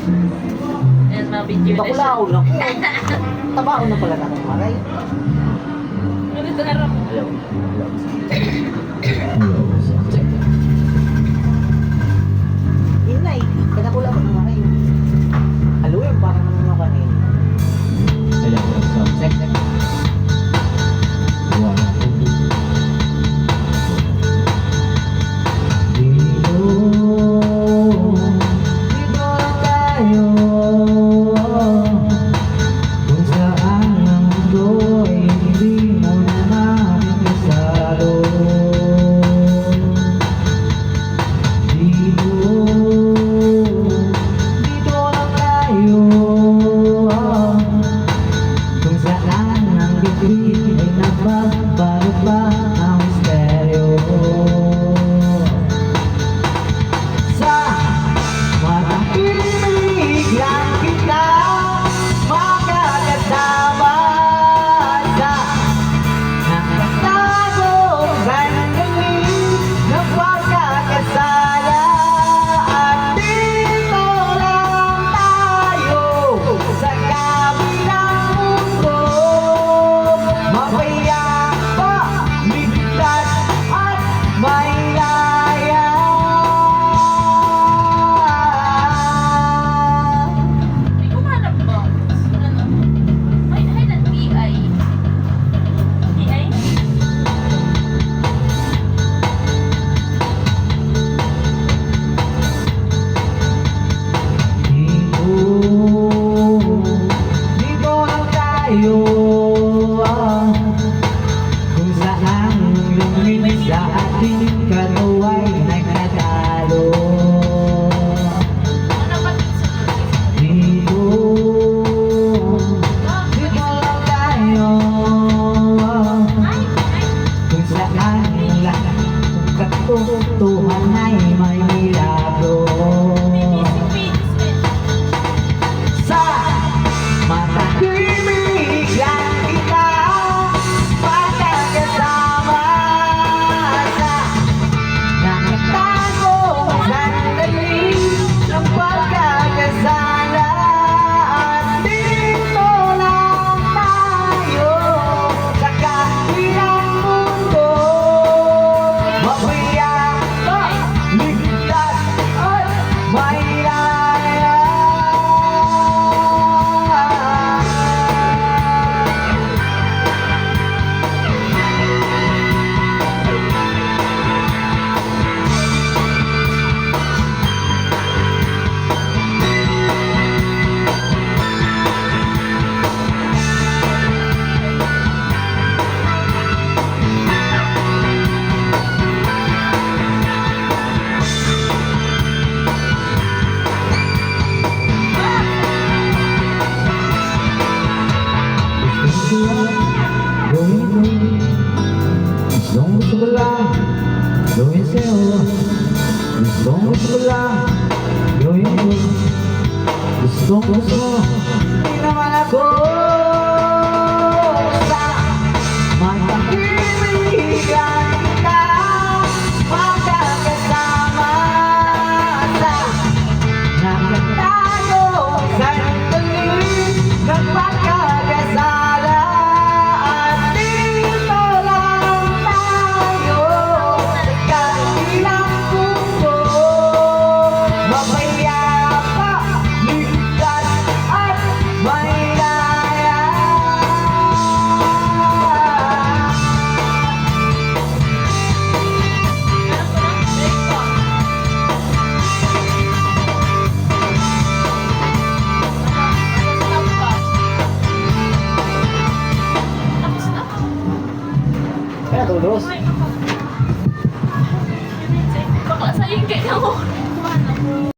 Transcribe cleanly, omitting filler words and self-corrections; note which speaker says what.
Speaker 1: Ayan, mabidyo na siya.
Speaker 2: Bakulao lang po. Tabaon na pala ng maray.
Speaker 1: Ganito na rin.
Speaker 2: Hello. Inay, kanakula ko ng maray. Hello, yung parang ano kanin.
Speaker 3: Hello.
Speaker 2: Check.
Speaker 1: May kumanap ba? Ano? Ay, ng TI. TI?
Speaker 3: Dito lang tayo kung saan lumingin sa ating kaluway nagkatalo.
Speaker 1: Ano ba
Speaker 3: Dito lang tayo kung saan lahat ng katotohanan ay may milagro. Sa matahimik lang kita pagkakasama sa nakatagong sandali ng pagkakasala. At dito lang tayo sa kabilang mundo, mabiyak ka, ligtas at may laya. Gusto ko lang gawin sa'yo. Gusto ko lang gawin mo. Gusto hindi naman ako sa matahimik lang kita magkakasama sa nakatagong sandali ng pagkakasala. At dito lang tayo sa kabilang mundo, mapayapa, ligtas at may laya.
Speaker 2: Kaya tulos.
Speaker 1: Bakla sa'yo yung kaya mo.